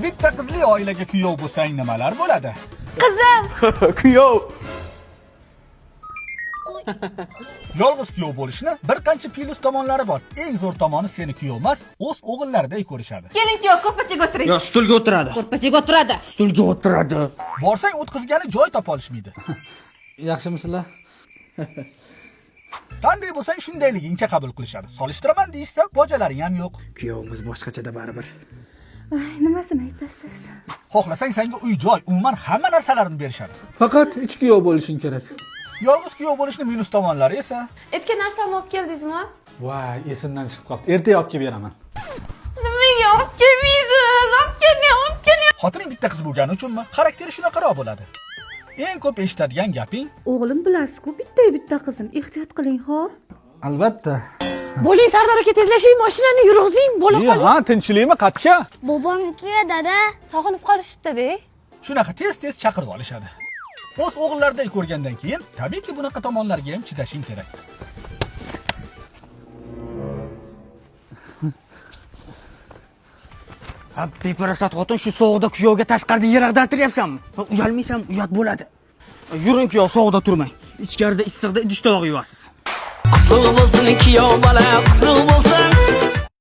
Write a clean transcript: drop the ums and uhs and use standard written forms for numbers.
Bitta qizli oilaga kuyov bo'lsang nimalar bo'ladi? Qizim. Kuyov. Yolg'iz kuyov bo'lishni bir qancha plyus tomonlari bor. Eng zo'r tomoni seni kuyov emas, o'z o'g'illariday ko'rishadi. Keling kuyov, ko'rpachaga o'tiring. Yo, stulga o'tiradi. Ko'rpachaga o'tiradi. Stulga o'tiradi. Borsang o'tkazgani joy topa olishmaydi. Yaxshimisizlar? Qanday bo'lsang shundayligingcha qabul qilishadi. Solishtiraman deyishsa, bojalaring ham yo'q. Kuyovimiz boshqachada baribir. Ay, nimasini aytasiz? Xohlasang senga uy-joy, umuman hamma narsalarini berishadi. Faqat ich kuyov bo'lishing kerak. Yolg'iz kuyov bo'lishning minus tomonlari esa Aytgan narsamni olib keldingizmi? Voy, esimdan chiqib qoldi. Ertaga olib kelib beraman. Nimaga olib kelmaysiz? Olib keling. xotining bitta qiz bo'lgani uchunmi? Xarakteri shunaqaroq bo'ladi. Eng ko'p eshitadigan gaping, O'g'lim bilasiz-ku, bitta qizim. Ehtiyot qiling, xo'p? Albatta. Bo'ling, Sardor aka, tezlashing, mashinani yurg'izing, bo'la qoling. Ha, tinchlikmi, qatga? Bobomnikiga dada. Sog'inib qolishibdi-da. shunaqa tez-tez chaqirib olishadi. O'z o'g'illariday ko'rgandan keyin, tabiiyki bunaqa tomonlarga ham chidashing kerak. Beparasat xotin shu sovuqda kuyovga tashqarida yer ag'dartiryapsanmi? Uyalmaysanmi? Uyat bo'ladi. Yuring kuyov, sovuqda turmang. Ichkarida issiqda idish tovoq yuvasiz. Qutlug' bo'lsin kuyov bola, qutlug' bo'lsin.